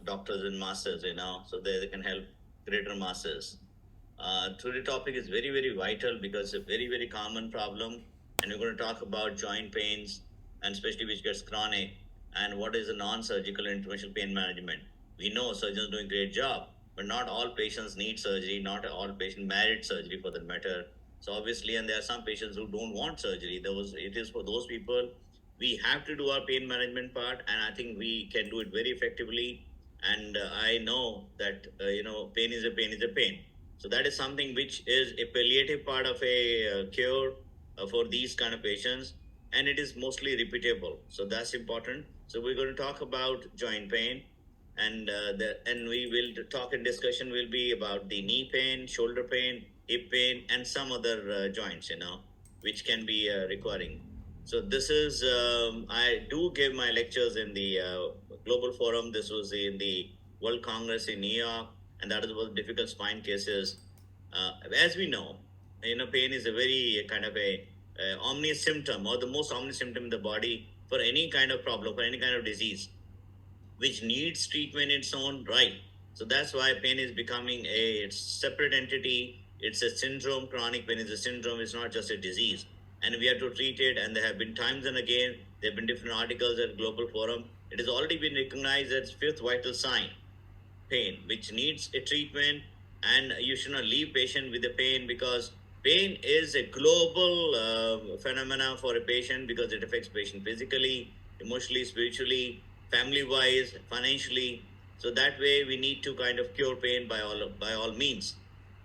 doctors in masses, so they can help greater masses. Today topic is very, very vital because it's a very, very common problem. And we're going to talk about joint pains and especially which gets chronic and what is a non-surgical interventional pain management. We know surgeons doing a great job, but not all patients need surgery. Not all patients merit surgery for that matter. So obviously, and there are some patients who don't want surgery. It is for those people. We have to do our pain management part, and I think we can do it very effectively. And I know that pain is a pain is a pain. So that is something which is a palliative part of a cure for these kind of patients, and it is mostly repeatable. So that's important. So we're going to talk about joint pain, and we will talk in discussion will be about the knee pain, shoulder pain, hip pain, and some other joints, which can be recurring. So this is I do give my lectures in the global forum. This was in the World Congress in New York, and that is about difficult spine cases. As we know, pain is a very kind of a omnious symptom, or the most omnious symptom in the body for any kind of problem, for any kind of disease, which needs treatment in its own right. So that's why pain is becoming a separate entity. It's a syndrome. Chronic pain is a syndrome. It's not just a disease. And we have to treat it. And there have been times and again, there have been different articles at Global Forum. It has already been recognized as fifth vital sign, pain, which needs a treatment. And you should not leave patient with the pain, because pain is a global phenomena for a patient, because it affects patient physically, emotionally, spiritually, family-wise, financially. So that way, we need to kind of cure pain by all means.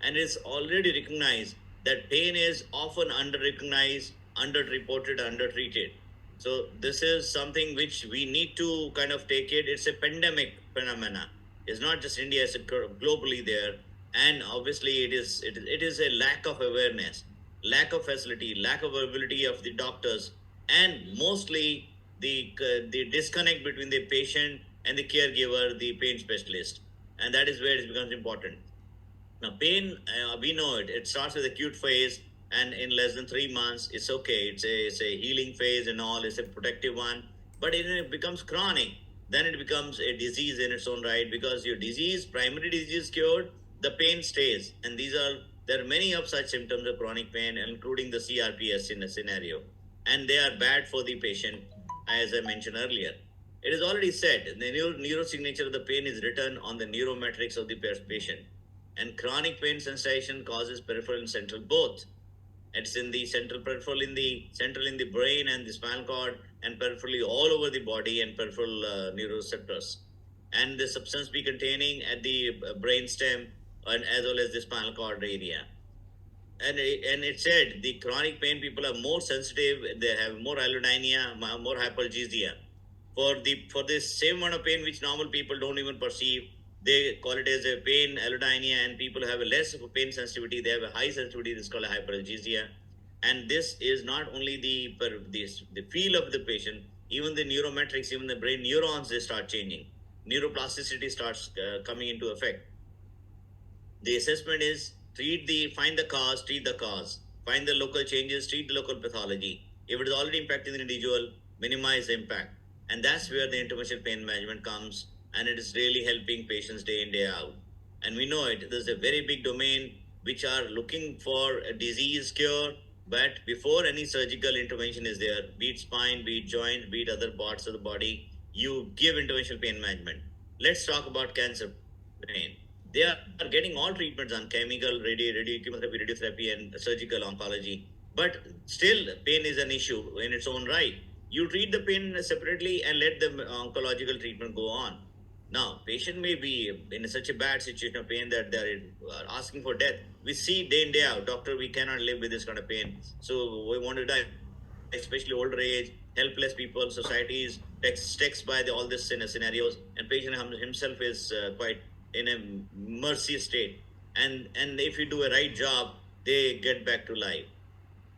And it's already recognized that pain is often under-recognized, under-reported, under-treated. So this is something which we need to kind of take it. It's a pandemic phenomena. It's not just India; it's globally there. And obviously, it is a lack of awareness, lack of facility, lack of ability of the doctors, and mostly the disconnect between the patient and the caregiver, the pain specialist, and that is where it becomes important. Now, pain, we know it. It starts with acute phase, and in less than 3 months, it's okay. It's a healing phase and all. It's a protective one. But it becomes chronic. Then it becomes a disease in its own right, because your primary disease is cured, the pain stays. And there are many of such symptoms of chronic pain, including the CRPS in a scenario. And they are bad for the patient, as I mentioned earlier. It is already said the neurosignature of the pain is written on the neuromatrix of the patient. And chronic pain sensation causes peripheral and central both. It's in the central peripheral, in the brain and the spinal cord, and peripherally all over the body, and peripheral neuroreceptors. And the substance be containing at the brain stem, and as well as the spinal cord area. And it said the chronic pain people are more sensitive. They have more allodynia, more hyperalgesia. For this same amount of pain which normal people don't even perceive, they call it as a pain allodynia, and people have a less of a pain sensitivity. They have a high sensitivity. This is called hyperalgesia. And this is not only the feel of the patient, even the neurometrics, even the brain neurons, they start changing. Neuroplasticity starts coming into effect. The assessment is find the cause, treat the cause, find the local changes, treat the local pathology. If it is already impacting the individual, minimize the impact. And that's where the interventional pain management comes, and it is really helping patients day in, day out. And we know it. There's a very big domain which are looking for a disease cure, but before any surgical intervention is there, be it spine, be it joint, be it other parts of the body, you give interventional pain management. Let's talk about cancer pain. They are getting all treatments on chemical, chemotherapy, radiotherapy, and surgical oncology. But still, pain is an issue in its own right. You treat the pain separately and let the oncological treatment go on. Now, patient may be in such a bad situation of pain that they're asking for death. We see day in, day out, doctor, we cannot live with this kind of pain. So we want to die, especially older age, helpless people, societies, text by all these scenarios, and patient himself is quite in a mercy state. And if you do a right job, they get back to life.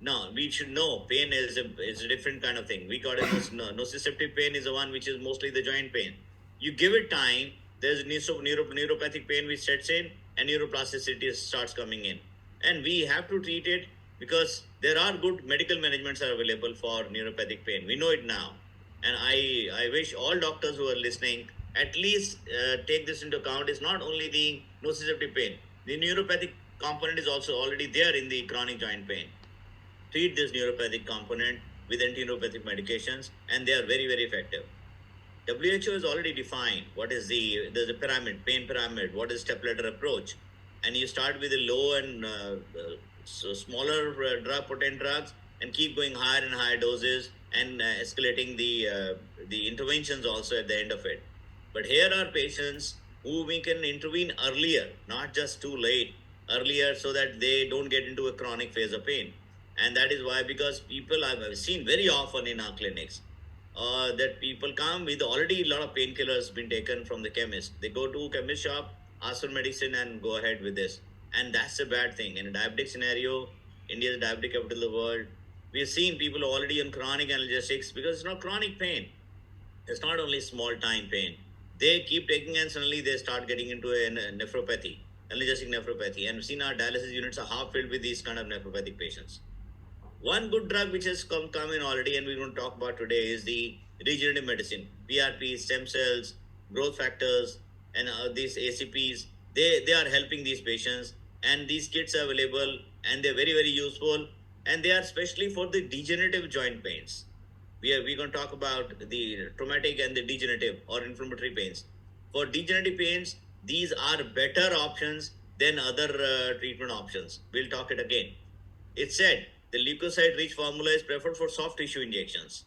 Now, we should know pain is a different kind of thing. We got nociceptive pain is the one which is mostly the joint pain. You give it time, there's neuropathic pain which sets in, and neuroplasticity starts coming in. And we have to treat it, because there are good medical managements are available for neuropathic pain. We know it now. And I wish all doctors who are listening at least take this into account, is not only the nociceptive pain. The neuropathic component is also already there in the chronic joint pain. Treat this neuropathic component with anti-neuropathic medications, and they are very, very effective. WHO has already defined what is there's a pyramid, pain pyramid, what is step ladder approach. And you start with the low and so smaller potent drugs, and keep going higher and higher doses, and escalating the interventions also at the end of it. But here are patients who we can intervene earlier, not just too late, earlier, so that they don't get into a chronic phase of pain. And that is why, because people I've seen very often in our clinics, that people come with already a lot of painkillers been taken from the chemist. They go to chemist shop, ask for medicine, and go ahead with this. And that's a bad thing. In a diabetic scenario, India is the diabetic capital of the world. We've seen people already on chronic analgesics because it's not chronic pain. It's not only small time pain. They keep taking, and suddenly they start getting into a nephropathy, analgesic nephropathy. And we've seen our dialysis units are half filled with these kind of nephropathic patients. One good drug which has come in already, and we're going to talk about today, is the regenerative medicine. PRP, stem cells, growth factors, and these ACPs. They are helping these patients, and these kits are available, and they're very, very useful, and they are especially for the degenerative joint pains. We're going to talk about the traumatic and the degenerative or inflammatory pains. For degenerative pains, these are better options than other treatment options. We'll talk it again. It said the leukocyte-rich formula is preferred for soft tissue injections.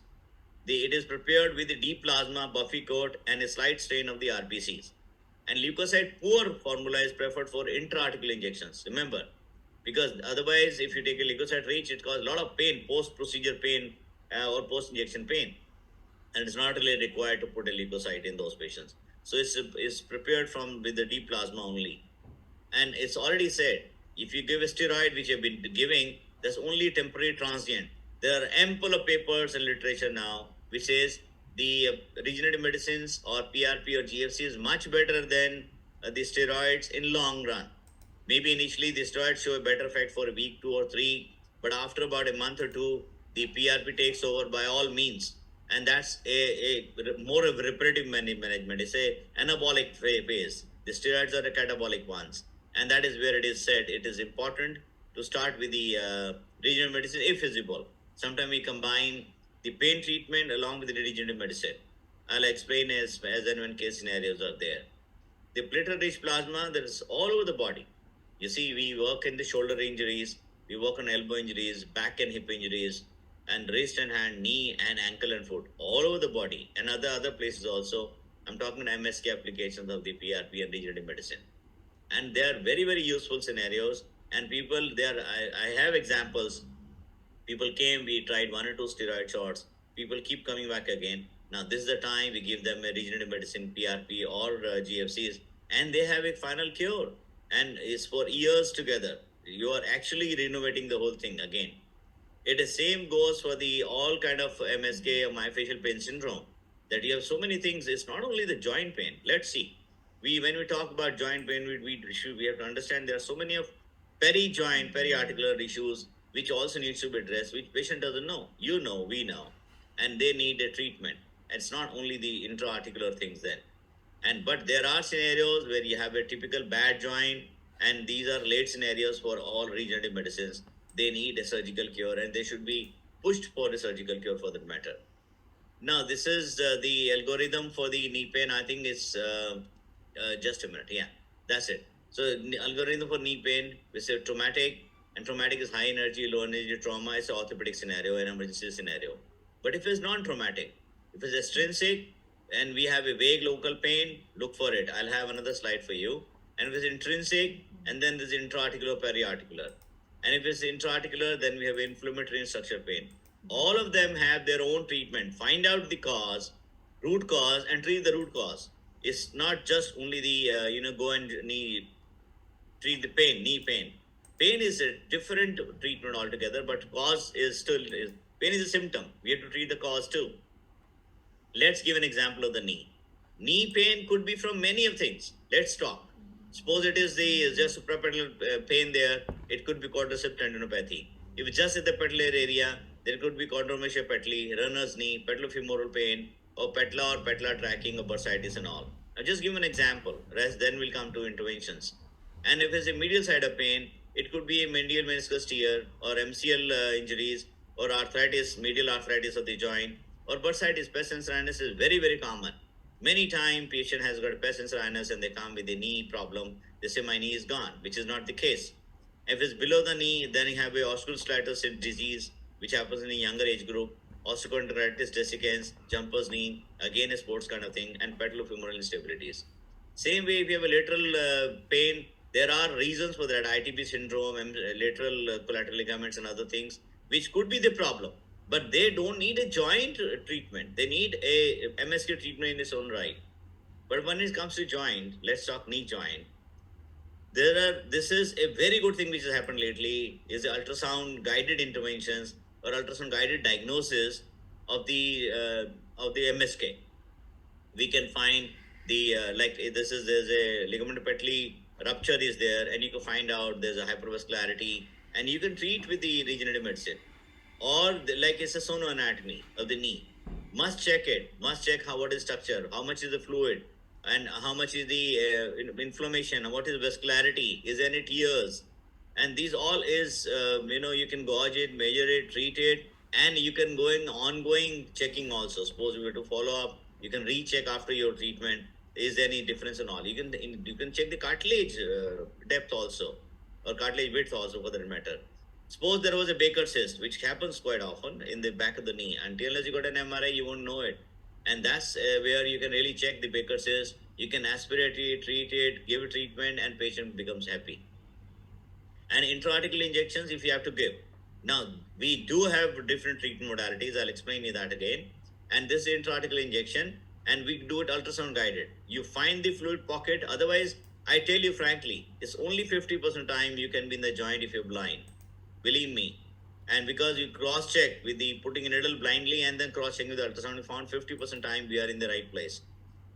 It is prepared with a deep plasma, buffy coat, and a slight strain of the RBCs. And leukocyte-poor formula is preferred for intra-articular injections. Remember, because otherwise, if you take a leukocyte-rich, it causes a lot of pain, post-procedure pain or post-injection pain. And it's not really required to put a leukocyte in those patients. So it's prepared with the deep plasma only. And it's already said, if you give a steroid, which you've been giving, that's only temporary transient. There are ample of papers and literature now which says the regenerative medicines or PRP or GFC is much better than the steroids in long run. Maybe initially the steroids show a better effect for a week, 2 or 3, but after about a month or two, the PRP takes over by all means. And that's a more of reparative management. It's a anabolic phase. The steroids are the catabolic ones. And that is where it is said it is important to start with the regenerative medicine if feasible. Sometimes we combine the pain treatment along with the regenerative medicine. I'll explain as and when case scenarios are there. The platelet-rich plasma that is all over the body. You see, we work in the shoulder injuries, we work on elbow injuries, back and hip injuries, and wrist and hand, knee and ankle and foot, all over the body, and other places also. I'm talking MSK applications of the PRP and regenerative medicine. And they are very, very useful scenarios. And people, I have examples. People came, we tried 1 or 2 steroid shots. People keep coming back again. Now, this is the time we give them a regenerative medicine, PRP or GFCs, and they have a final cure. And it's for years together. You are actually renovating the whole thing again. The same goes for the all kind of MSK or myofascial pain syndrome. That you have so many things. It's not only the joint pain. Let's see. When we talk about joint pain, we have to understand there are so many of periarticular issues which also needs to be addressed, which patient doesn't know. You know, we know, and they need a treatment. It's not only the intra-articular things then. But there are scenarios where you have a typical bad joint, and these are late scenarios for all regenerative medicines. They need a surgical cure, and they should be pushed for a surgical cure for that matter. Now, this is the algorithm for the knee pain. I think it's just a minute. Yeah, that's it. So, algorithm for knee pain, we say traumatic, and traumatic is high energy, low energy trauma. It's an orthopedic scenario, an emergency scenario. But if it's non-traumatic, if it's extrinsic, and we have a vague local pain, look for it. I'll have another slide for you. And if it's intrinsic, and then there's intra-articular, periarticular. And if it's intra-articular, then we have inflammatory and structure pain. All of them have their own treatment. Find out the cause, root cause, and treat the root cause. It's not just only the, go and treat the pain, knee pain. Pain is a different treatment altogether, but cause is still, pain is a symptom. We have to treat the cause too. Let's give an example of the knee. Knee pain could be from many of things. Let's talk. Suppose it is just suprapatellar pain there. It could be quadricep tendinopathy. If it's just at the patellar area, there could be chondromalacia patella, runner's knee, patellofemoral pain, or patellar tracking, or bursitis and all. I'll just give an example. Then we'll come to interventions. And if it's a medial side of pain, it could be a medial meniscus tear or MCL injuries or arthritis, medial arthritis of the joint, or bursitis, pes sinus is very, very common. Many times patient has got pes sinus and they come with a knee problem. They say my knee is gone, which is not the case. If it's below the knee, then you have a osteoarthritis disease, which happens in a younger age group, osteochondritis dissecans, jumper's knee, again a sports kind of thing, and patellofemoral instabilities. Same way, if you have a lateral pain, there are reasons for that, ITP syndrome, lateral collateral ligaments and other things, which could be the problem. But they don't need a joint treatment. They need a MSK treatment in its own right. But when it comes to joint, let's talk knee joint. This is a very good thing which has happened lately, is the ultrasound guided interventions or ultrasound guided diagnosis of the MSK. We can find the there's a ligament petali rupture is there, and you can find out there's a hypervascularity, and you can treat with the regenerative medicine. Or it's a sonoanatomy of the knee. Must check it. Must check what is structure, how much is the fluid, and how much is the inflammation, what is vascularity, is there any tears, and these all is you can gauge it, measure it, treat it, and you can go in ongoing checking also. Suppose you were to follow up, you can recheck after your treatment, is there any difference in all. You can check the cartilage depth also, or cartilage width also for that matter. Suppose there was a Baker cyst, which happens quite often in the back of the knee. Until you got an MRI, you won't know it. And that's where you can really check the Baker cyst. You can aspirate it, treat it, give it treatment, and patient becomes happy. And intra-articular injections, if you have to give. Now, we do have different treatment modalities. I'll explain you that again. And this is intra-articular injection, and we do it ultrasound guided. You find the fluid pocket. Otherwise, I tell you frankly, it's only 50% time you can be in the joint if you're blind. Believe me. And because you cross-check with the putting a needle blindly and then cross-checking with the ultrasound, you found 50% time we are in the right place.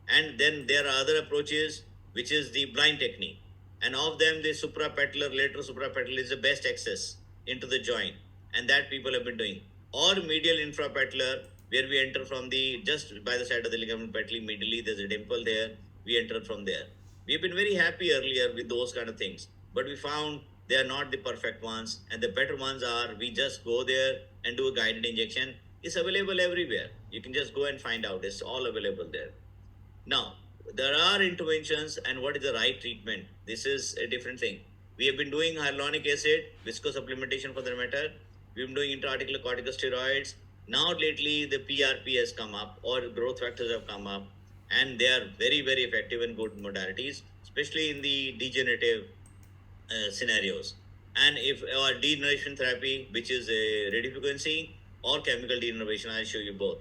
And then there are other approaches, which is the blind technique. And of them, the suprapatellar, lateral suprapatellar is the best access into the joint. And that people have been doing. Or medial infrapatellar, where we enter from just by the side of the ligament patella, medially, there's a dimple there. We enter from there. We've been very happy earlier with those kind of things. But we found they are not the perfect ones, and the better ones are we just go there and do a guided injection. It's available everywhere. You can just go and find out. It's all available there. Now, there are interventions, and what is the right treatment? This is a different thing. We have been doing hyaluronic acid, visco supplementation for the matter. We've been doing intra-articular corticosteroids. Now, lately, the PRP has come up, or growth factors have come up, and they are very, very effective and good modalities, especially in the degenerative scenarios. And if our degeneration therapy, which is a radiofrequency or chemical degeneration, I'll show you both,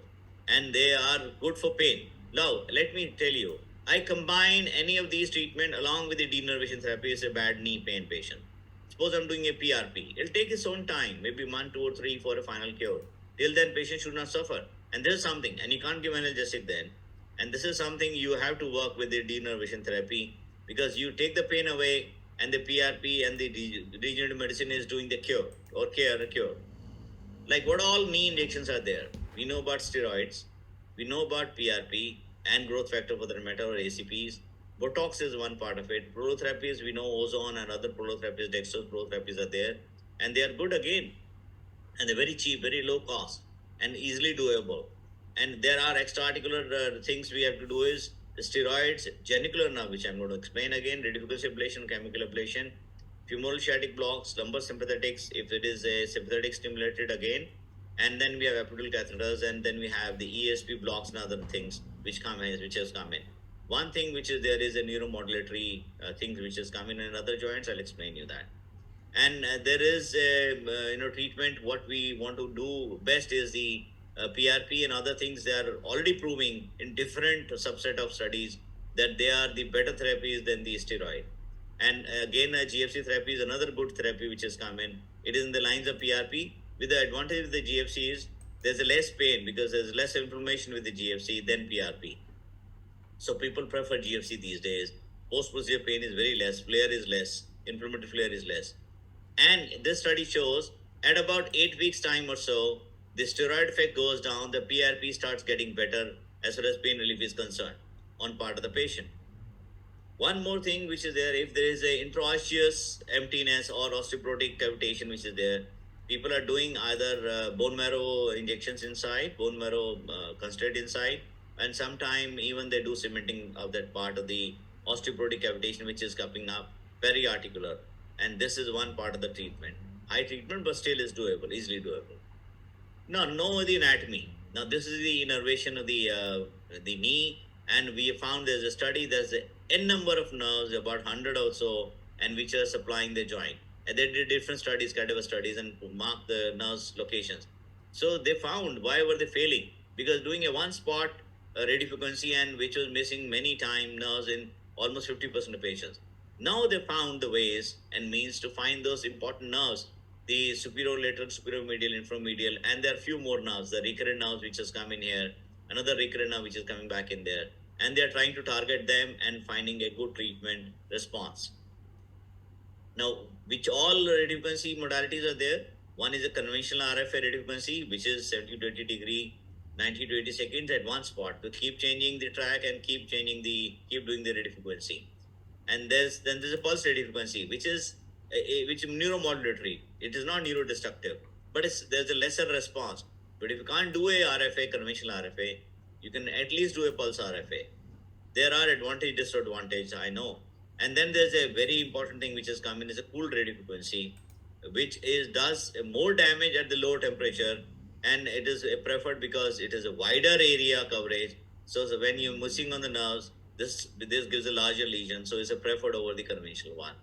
and they are good for pain. Now, let me tell you, I combine any of these treatment along with the degeneration therapy is a bad knee pain patient. Suppose I'm doing a PRP. It'll take its own time, maybe 1, 2, or 3 for a final cure. Till then, patient should not suffer. And there's something, and you can't give analgesic then. And this is something you have to work with the degeneration therapy, because you take the pain away, and the PRP and the regenerative medicine is doing the cure or cure. Like what all knee injections are there? We know about steroids, we know about PRP and growth factor for the matter, or ACPs. Botox is one part of it. Prolotherapies, we know ozone and other prolotherapies, dextrose prolotherapies are there, and they are good again, and they're very cheap, very low cost, and easily doable. And there are extra-articular things we have to do is the steroids, genicular nerve, which I'm going to explain again, radiofrequency ablation, chemical ablation, femoral sciatic blocks, lumbar sympathetics, if it is a sympathetic stimulated again, and then we have epidural catheters, and then we have the ESP blocks and other things which has come in. One thing which is there is a neuromodulatory things which has come in other joints. I'll explain you that. And there is a treatment. What we want to do best is the PRP and other things. They are already proving in different subset of studies that they are the better therapies than the steroid. And again, GFC therapy is another good therapy which has come in. It is in the lines of PRP. With the advantage of the GFC is there's a less pain because there's less inflammation with the GFC than PRP. So people prefer GFC these days. Post-procedure pain is very less, flare is less, inflammatory flare is less. And this study shows at about 8 weeks time or so, the steroid effect goes down, the PRP starts getting better as far as pain relief is concerned. on part of the patient. One more thing which is there, if there is a intraosseous emptiness or osteoporotic cavitation which is there, people are doing either bone marrow injections inside, bone marrow concentrate inside, and sometime even they do cementing of that part of the osteoporotic cavitation which is coming up, periarticular. And this is one part of the treatment. High treatment, but still is doable, easily doable. Now, know the anatomy. Now, this is the innervation of the knee, and we found there's a study. There's a n number of nerves, about 100 or so, and which are supplying the joint. And they did different studies, cadaver studies, and marked the nerves locations. So they found why were they failing? Because doing a one spot radiofrequency and which was missing many time nerves in almost 50% of patients. Now they found the ways and means to find those important nerves, the superior lateral, superior medial, inframedial, and there are few more nerves, the recurrent nerves which has come in here, another recurrent nerve which is coming back in there, and they are trying to target them and finding a good treatment response. Now, which all radiofrequency modalities are there? One is a conventional RFA radiofrequency, which is 70 to 80 degree, 90 to 80 seconds at one spot to keep changing the track and keep doing the radiofrequency. And then there's a pulse radiofrequency, which is which is neuromodulatory. It is not neurodestructive, but there's a lesser response. But if you can't do a RFA, conventional RFA, you can at least do a pulse RFA. There are advantages, disadvantages, I know. And then there's a very important thing which has come in is a cool radiofrequency, which does more damage at the lower temperature, and it is preferred because it is a wider area coverage. So when you're mussing on the nerves, this gives a larger lesion, so it's a preferred over the conventional one.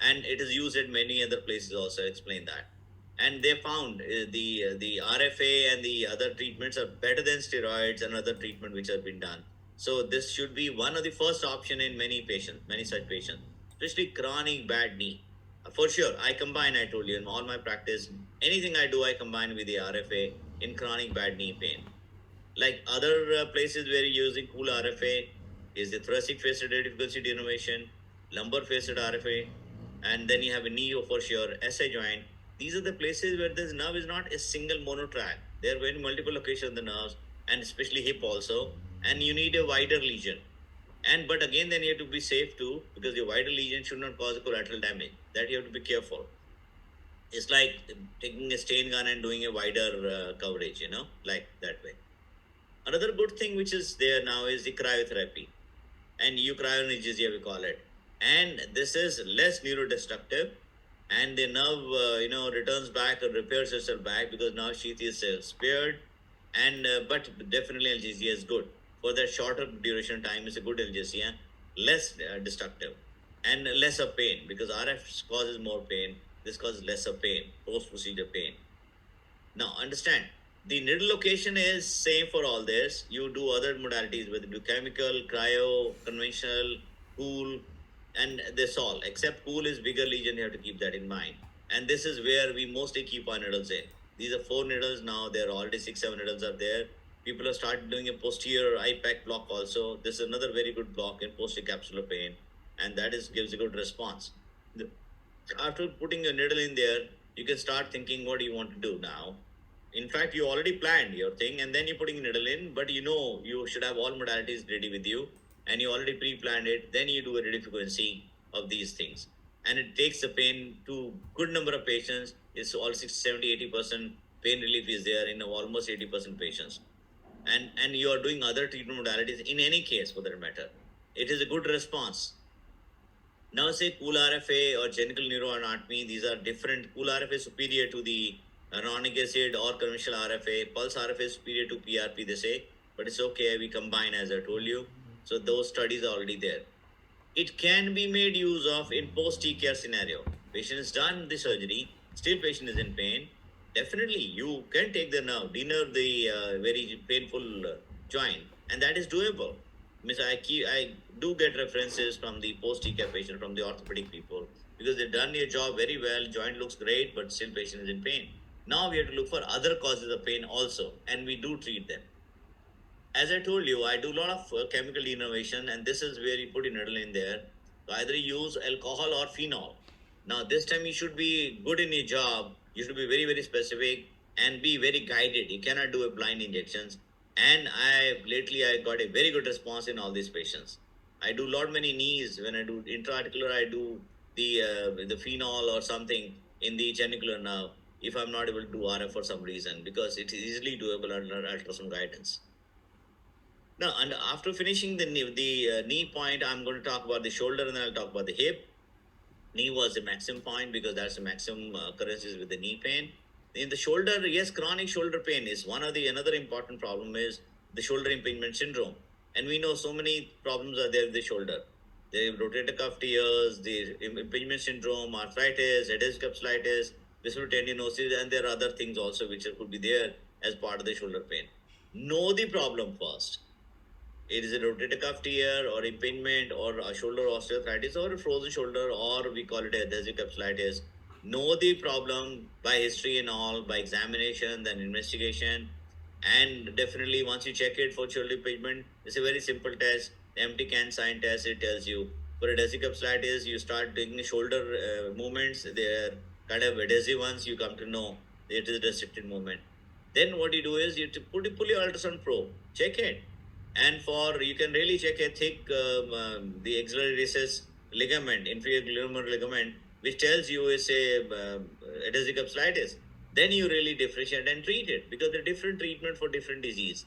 And it is used at many other places also. I explain that. And they found the RFA and the other treatments are better than steroids and other treatment which have been done. So this should be one of the first option in many patients, many such patients, especially chronic bad knee. For sure, I told you, in all my practice, anything I do, I combine with the RFA in chronic bad knee pain. Like other places where you're using cool RFA is the thoracic facet radiofrequency denervation, lumbar facet RFA, and then you have a knee for sure, SI joint. These are the places where this nerve is not a single monotrack. There are very multiple locations of the nerves, and especially hip also, and you need a wider lesion. But again, then you have to be safe too, because the wider lesion should not cause collateral damage. That you have to be careful. It's like taking a stain gun and doing a wider coverage, like that way. Another good thing which is there now is the cryotherapy, and cryonegesia we call it. And this is less neurodestructive, and the nerve, returns back or repairs itself back because now sheath is spared. And but definitely analgesia is good for that shorter duration time. Is a good analgesia, less destructive, and less of pain because RF causes more pain. This causes less of pain, post-procedure pain. Now understand, the needle location is same for all this. You do other modalities, whether you do chemical, cryo, conventional, cool, and this all. Except cool is bigger lesion, you have to keep that in mind. And this is where we mostly keep our needles in. These are 4 needles now. There are already 6-7 needles are there. People have started doing a posterior IPAC block also. This is another very good block in posterior capsular pain, and that gives a good response. After putting a needle in there, you can start thinking what do you want to do now. In fact, you already planned your thing, and then you're putting a needle in, but you should have all modalities ready with you, and you already pre-planned it. Then you do a radiofrequency of these things, and it takes the pain to good number of patients. It's all 60, 70, 80% pain relief is there in almost 80% patients. And you are doing other treatment modalities in any case for that matter. It is a good response. Now say cool RFA or genital neuroanatomy, these are different. Cool RFA is superior to the hyaluronic acid or conventional RFA. Pulse RFA is superior to PRP, they say, but it's okay, we combine as I told you. So those studies are already there. It can be made use of in post-T-care scenario. Patient is done the surgery, still patient is in pain. Definitely, you can take the nerve, denerve the very painful joint, and that is doable. I do get references from the post-T-care patient, from the orthopedic people, because they've done their job very well, joint looks great, but still patient is in pain. Now we have to look for other causes of pain also, and we do treat them. As I told you, I do a lot of chemical denervation, and this is where you put a needle in there. So either use alcohol or phenol. Now, this time you should be good in your job. You should be very, very specific and be very guided. You cannot do a blind injections. And I got a very good response in all these patients. I do lot many knees. When I do intraarticular, I do the phenol or something in the genicular nerve if I'm not able to do RF for some reason, because it is easily doable under ultrasound guidance. Now, and after finishing the knee point, I'm going to talk about the shoulder, and then I'll talk about the hip. Knee was the maximum point because that's the maximum occurrences with the knee pain. In the shoulder, yes, chronic shoulder pain is one of the another important problem is the shoulder impingement syndrome, and we know so many problems are there with the shoulder. The rotator cuff tears, the impingement syndrome, arthritis, adhesive capsulitis, visceral tendinosis, and there are other things also which could be there as part of the shoulder pain. Know the problem first. It is a rotator cuff tear or impingement or a shoulder osteoarthritis or a frozen shoulder, or we call it adhesive capsulitis. Know the problem by history and all, by examination, then investigation. And definitely once you check it for shoulder impingement, it's a very simple test, empty can sign test. It tells you for adhesive capsulitis, you start doing shoulder movements. They're kind of adhesive ones, you come to know it is a restricted movement. Then what you do is you pull your ultrasound probe, check it, and for you can really check a thick the axillary recess ligament, inferior glenohumeral ligament, which tells you is a adhesive capsulitis. Then you really differentiate and treat it, because there are different treatment for different disease.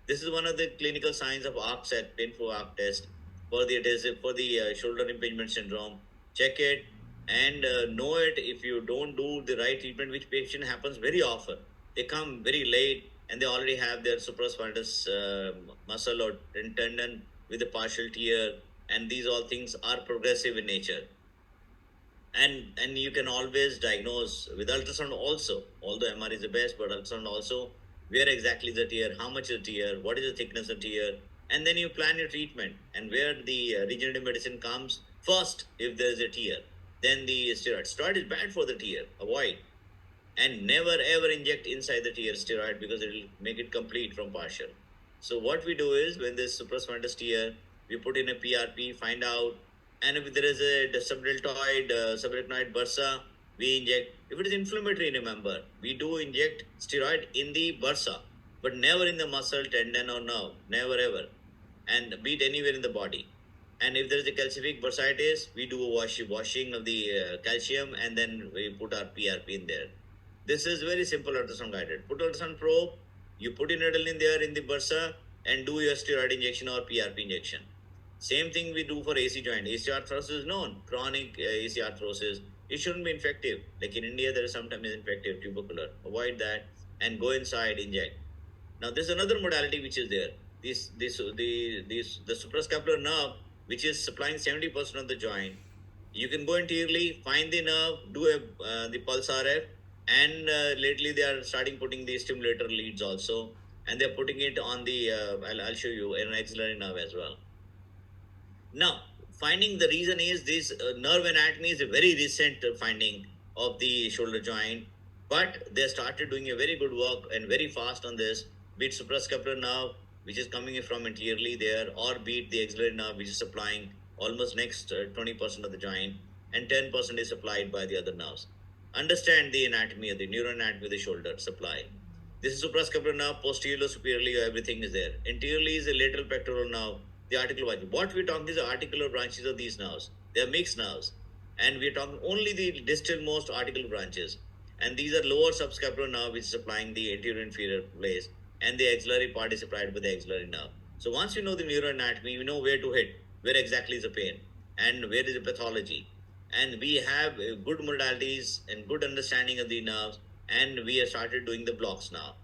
This is one of the clinical signs of ARC set, painful ARC test for the adhesive for the shoulder impingement syndrome. Check it and know it. If you don't do the right treatment, which patient happens very often, they come very late and they already have their supraspinatus muscle or tendon with a partial tear, and these all things are progressive in nature. And you can always diagnose with ultrasound also, although MR is the best, but ultrasound also, where exactly is the tear, how much is the tear, what is the thickness of tear, and then you plan your treatment. And where the regenerative medicine comes first, if there is a tear, then the steroid is bad for the tear, avoid. And never ever inject inside the tear steroid, because it will make it complete from partial. So what we do is, when this supraspinatus tear, we put in a PRP, find out, and if there is a subdeltoid, subarachnoid bursa, we inject. If it is inflammatory, remember, we do inject steroid in the bursa, but never in the muscle, tendon, or nerve, never ever, and beat anywhere in the body. And if there is a calcific bursitis, we do a washing of the calcium, and then we put our PRP in there. This is very simple ultrasound guided. Put ultrasound probe, you put a needle in there in the bursa, and do your steroid injection or PRP injection. Same thing we do for AC joint. AC arthrosis is known. Chronic AC arthrosis, it shouldn't be infective. Like in India, there is sometimes infective, tubercular. Avoid that and go inside, inject. Now, there's another modality which is there. The suprascapular nerve, which is supplying 70% of the joint. You can go anteriorly, find the nerve, do the pulse RF, and lately they are starting putting the stimulator leads also, and they're putting it on the I'll show you an axillary nerve as well. Now, finding the reason is this nerve anatomy is a very recent finding of the shoulder joint, but they started doing a very good work and very fast on this, be it suprascapular nerve, which is coming from anteriorly there, or be it the axillary nerve, which is supplying almost next 20% of the joint, and 10% is supplied by the other nerves. Understand the anatomy of the neuroanatomy of the shoulder supply. This is suprascapular nerve, posteriorly, superiorly, everything is there. Anteriorly is the lateral pectoral nerve, the articular branch. What we're talking is the articular branches of these nerves. They are mixed nerves. And we're talking only the distal most articular branches. And these are lower subscapular nerve, which is supplying the anterior inferior place. And the axillary part is supplied by the axillary nerve. So once you know the neuroanatomy, you know where to hit, where exactly is the pain, and where is the pathology. And we have good modalities and good understanding of the nerves, and we have started doing the blocks now.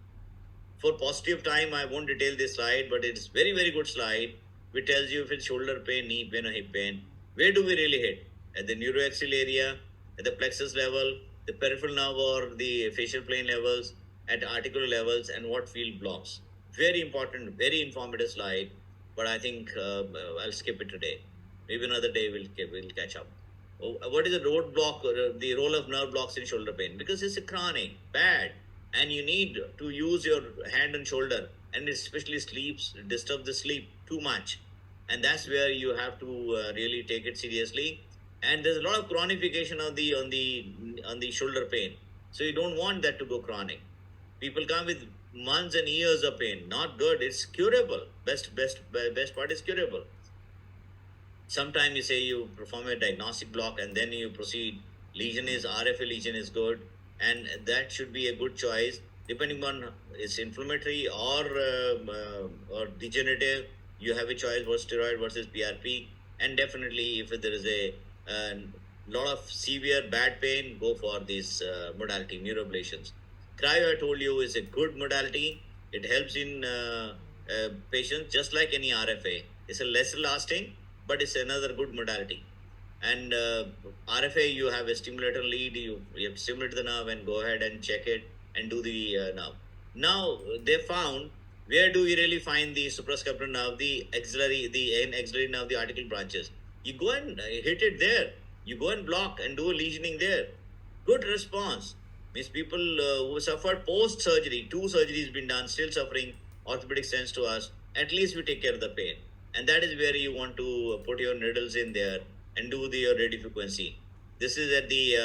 For positive time, I won't detail this slide, but it's very, very good slide, which tells you if it's shoulder pain, knee pain, or hip pain. Where do we really hit? At the neuroaxial area, at the plexus level, the peripheral nerve or the facial plane levels, at articular levels, and what field blocks. Very important, very informative slide, but I think I'll skip it today. Maybe another day we'll catch up. What is the roadblock, or the role of nerve blocks in shoulder pain? Because it's a chronic, bad, and you need to use your hand and shoulder, and especially sleeps, disturb the sleep too much, and that's where you have to really take it seriously. And there's a lot of chronification of the on the shoulder pain, so you don't want that to go chronic. People come with months and years of pain. Not good. It's curable. Best part is curable. Sometimes you say you perform a diagnostic block and then you proceed. Lesion is RFA lesion is good, and that should be a good choice depending on it's inflammatory or degenerative. You have a choice for steroid versus PRP, and definitely if there is a lot of severe bad pain, go for this modality neuroablations. Cryo, I told you, is a good modality. It helps in patients just like any RFA. It's a less lasting, but it's another good modality. And RFA, you have a stimulator lead, you have to stimulate the nerve and go ahead and check it and do the nerve. Now, they found, where do we really find the suprascapular nerve, the axillary nerve, the article branches? You go and hit it there. You go and block and do a lesioning there. Good response. Means people who suffered post-surgery, 2 surgeries been done, still suffering, orthopedic sends to us, at least we take care of the pain. And that is where you want to put your needles in there and do the radiofrequency. This is at the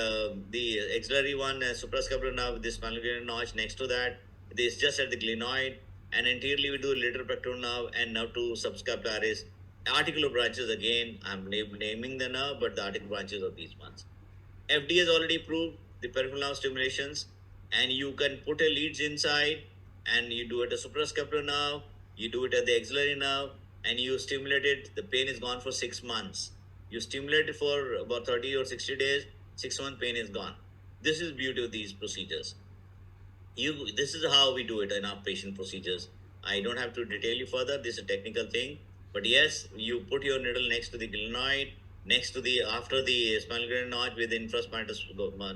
axillary one, suprascapular nerve, this spinal notch next to that. This just at the glenoid, and anteriorly we do lateral pectoral nerve, and now to subscapularis. Articular branches again, I'm naming the nerve, but the articular branches of these ones. FDA has already proved the peripheral nerve stimulations, and you can put a leads inside, and you do it at suprascapular nerve, you do it at the axillary nerve, and you stimulate it. The pain is gone for 6 months. You stimulate it for about 30 or 60 days, 6 month pain is gone. This is beauty of these procedures. This is how we do it in our patient procedures. I don't have to detail you further. This is a technical thing, but yes, you put your needle next to the glenoid, next to the after the spinal gland notch with the infraspinatus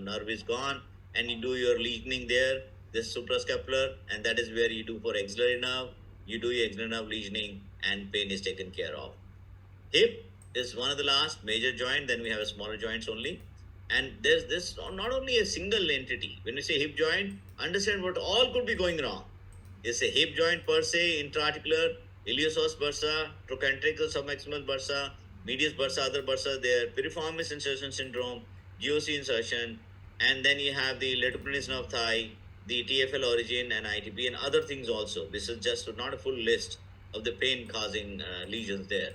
nerve is gone, and you do your lesioning there. This suprascapular, and that is where you do for axillary nerve. You do your axillary nerve lesioning, and pain is taken care of. Hip is one of the last major joint. Then we have a smaller joints only. And there's this not only a single entity. When we say hip joint, understand what all could be going wrong. It's a hip joint per se, intra-articular, iliopsoas bursa, trochanteric submaximal bursa, medius bursa, other bursa there, piriformis insertion syndrome, GOC insertion, and then you have the latopenis nerve thigh, the TFL origin and ITP and other things also. This is just not a full list of the pain causing lesions there.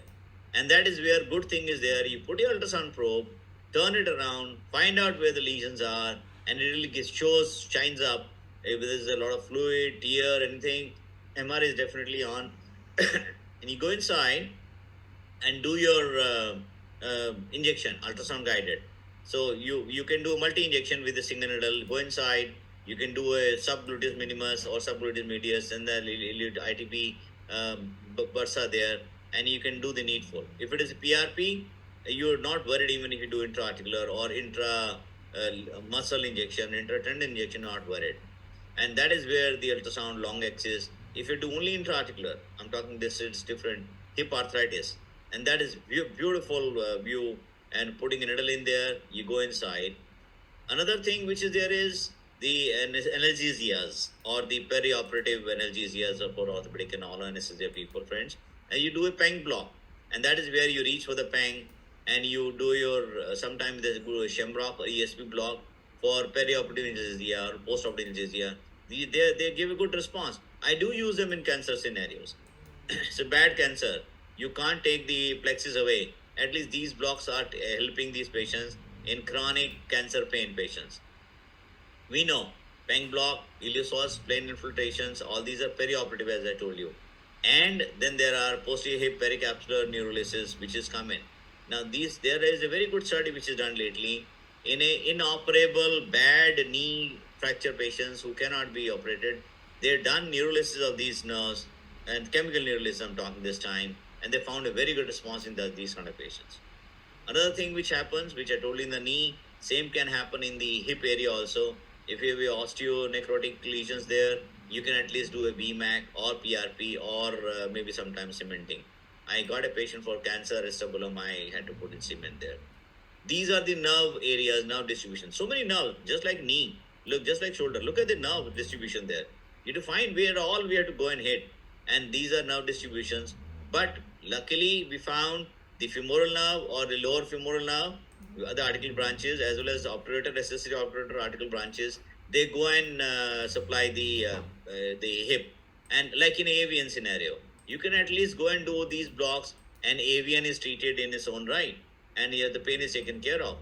And that is where good thing is there. You put your ultrasound probe, turn it around, find out where the lesions are, and it really shines up. If there's a lot of fluid, tear, anything, MR is definitely on. And you go inside and do your injection, ultrasound guided. So you can do a multi-injection with a single needle, go inside, you can do a subgluteus minimus or subgluteus medius and the ITP bursa there, and you can do the needful. If it is a PRP, you're not worried even if you do intra-articular or intra muscle injection, intra-tendon injection, not worried. And that is where the ultrasound long axis, if you do only intra-articular, I'm talking this, it's different, hip arthritis. And that is beautiful view, and putting a needle in there, you go inside. Another thing which is there is the analgesias or the perioperative analgesias for orthopedic and all anesthesia people, friends. And you do a pang block, and that is where you reach for the pang, and you do your sometimes there's a Shamrock or ESP block for perioperative anesthesia or post-operative anesthesia. They give a good response. I do use them in cancer scenarios. It's a bad cancer. You can't take the plexus away. At least these blocks are helping these patients in chronic cancer pain patients. We know pang block, iliopsoas, plain infiltrations, all these are perioperative as I told you. And then there are posterior hip pericapsular neurolysis, which is common. Now there is a very good study which is done lately in a inoperable bad knee fracture patients who cannot be operated. They've done neurolysis of these nerves and chemical neurolysis I'm talking this time, and they found a very good response in these kind of patients. Another thing which happens, which I told you in the knee, same can happen in the hip area also. If you have osteonecrotic lesions there, you can at least do a BMAC or PRP or maybe sometimes cementing. I got a patient for cancer acetabulum, I had to put in cement there. These are the nerve areas, nerve distribution. So many nerves, just like knee, look, just like shoulder. Look at the nerve distribution there. You have to find where all we have to go and hit. And these are nerve distributions. But luckily, we found the femoral nerve or the lower femoral nerve, the articular branches, as well as the obturator, accessory obturator article branches. they go and supply the hip. And like in avian scenario, you can at least go and do these blocks, and avian is treated in its own right, and the pain is taken care of.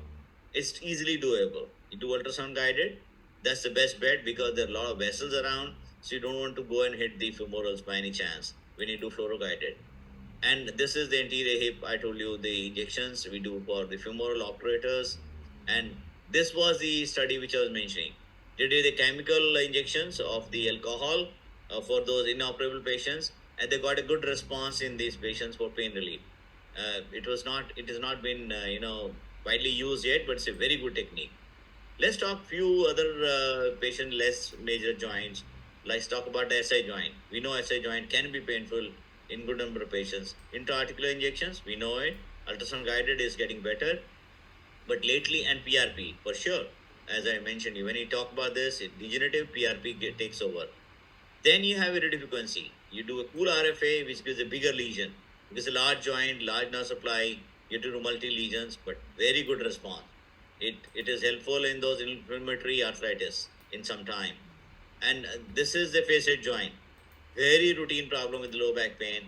It's easily doable. You do ultrasound guided, that's the best bet because there are a lot of vessels around, so you don't want to go and hit the femorals by any chance when you do fluoro guided. And this is the anterior hip. I told you the injections we do for the femoral operators. And this was the study which I was mentioning. They did the chemical injections of the alcohol for those inoperable patients, and they got a good response in these patients for pain relief. It has not been widely used yet, but it's a very good technique. Let's talk few other patient less major joints. Let's talk about the SI joint. We know SI joint can be painful in good number of patients. Intra-articular injections, we know it. Ultrasound guided is getting better, but lately, and PRP for sure. As I mentioned, when you talk about this, degenerative PRP takes over. Then you have a radiofrequency. You do a COOLRF, which gives a bigger lesion. Because a large joint, large nerve supply, you have to do multi lesions, but very good response. It is helpful in those inflammatory arthritis in some time. And this is the facet joint. Very routine problem with low back pain,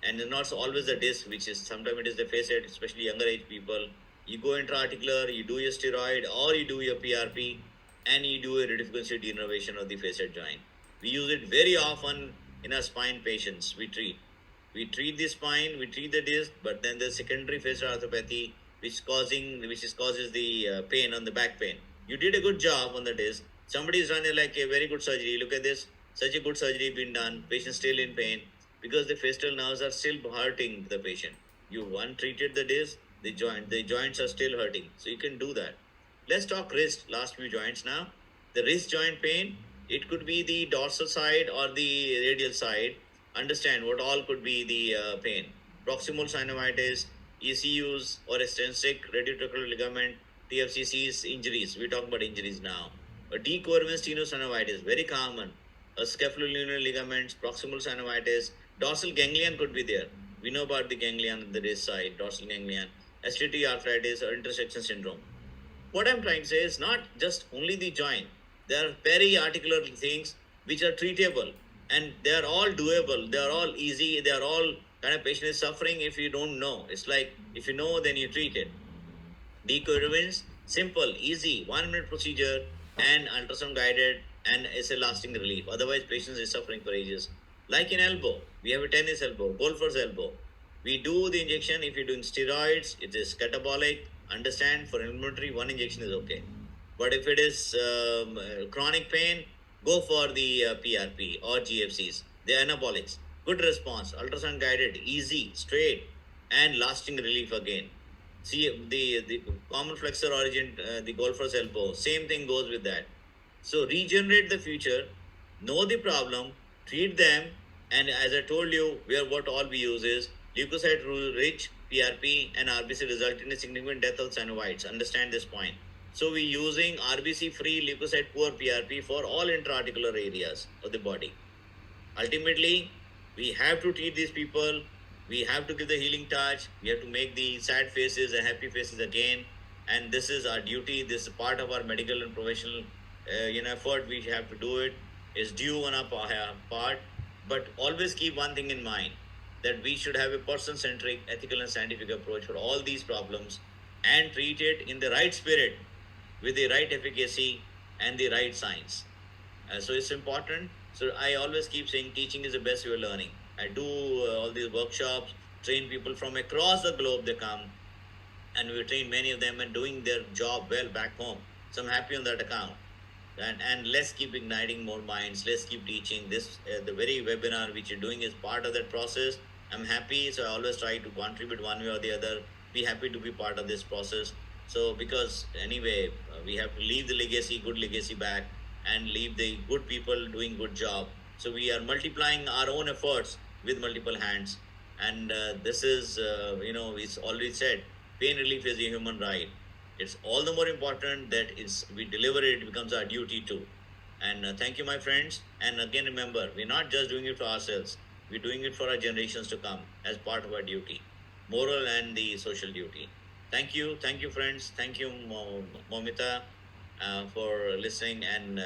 and not always the disc, which is sometimes it is the facet, especially younger age people. You go intra-articular, you do your steroid or you do your PRP, and you do a radiofrequency denervation of the facet joint. We use it very often in our spine patients we treat. We treat the spine, we treat the disc, but then the secondary facet arthropathy, which causes the pain on the back pain. You did a good job on the disc. Somebody's done like a very good surgery. Look at this, such a good surgery been done. Patient still in pain because the facial nerves are still hurting the patient. You untreated the disc, the joints are still hurting. So you can do that. Let's talk wrist, last few joints now. The wrist joint pain, it could be the dorsal side or the radial side. Understand what all could be the pain. Proximal synovitis, ECUs or extrinsic radiotrabecular ligament, TFCCs, injuries. We talk about injuries now. A decoherent tenosynovitis, very common. A scapulohumeral ligaments, proximal synovitis, dorsal ganglion could be there. We know about the ganglion on the wrist side, dorsal ganglion, STT arthritis or intersection syndrome. What I'm trying to say is not just only the joint. There are peri-articular things which are treatable, and they are all doable. They are all easy. They are all kind of patient is suffering if you don't know. It's like if you know, then you treat it. Decoherence, simple, easy, 1 minute procedure, and ultrasound guided, and it's a lasting relief. Otherwise, patients is suffering for ages. Like in elbow, we have a tennis elbow, golfer's elbow. We do the injection. If you're doing steroids, it is catabolic. Understand, for inflammatory, one injection is okay. But if it is chronic pain, go for the PRP or GFCs. They are anabolics. Good response, ultrasound guided, easy, straight, and lasting relief again. See, the common flexor origin, the golfer's elbow, same thing goes with that. So regenerate the future, know the problem, treat them, and as I told you, what all we use is leukocyte rich PRP and RBC result in a significant death of synovites. Understand this point. So we're using RBC free leukocyte poor PRP for all intra-articular areas of the body. Ultimately, we have to treat these people. We have to give the healing touch. We have to make the sad faces and happy faces again. And this is our duty. This is part of our medical and professional effort. We have to do it. It's due on our part. But always keep one thing in mind, that we should have a person-centric, ethical and scientific approach for all these problems and treat it in the right spirit, with the right efficacy and the right science. So it's important. So I always keep saying teaching is the best way of learning. I do all these workshops, train people from across the globe. They come, and we train many of them and doing their job well back home. So I'm happy on that account. And let's keep igniting more minds. Let's keep teaching this. The very webinar which you're doing is part of that process. I'm happy. So I always try to contribute one way or the other. Be happy to be part of this process. So because anyway, we have to leave the legacy, good legacy back, and leave the good people doing good job. So we are multiplying our own efforts with multiple hands. And this is, it's always said, pain relief is a human right. It's all the more important that we deliver it, it becomes our duty too. And thank you, my friends. And again, remember, we're not just doing it for ourselves. We're doing it for our generations to come as part of our duty, moral and the social duty. Thank you, friends. Thank you, Momita. for listening and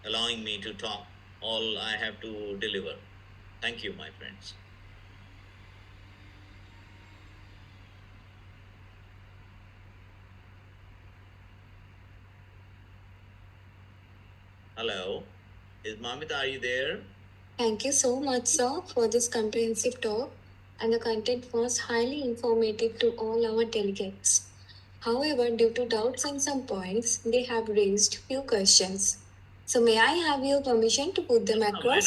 allowing me to talk all I have to deliver. Thank you, my friends. Hello, is Mamita, are you there? Thank you so much, sir, for this comprehensive talk, and the content was highly informative to all our delegates. However, due to doubts on some points, they have raised few questions. So may I have your permission to put them Why across?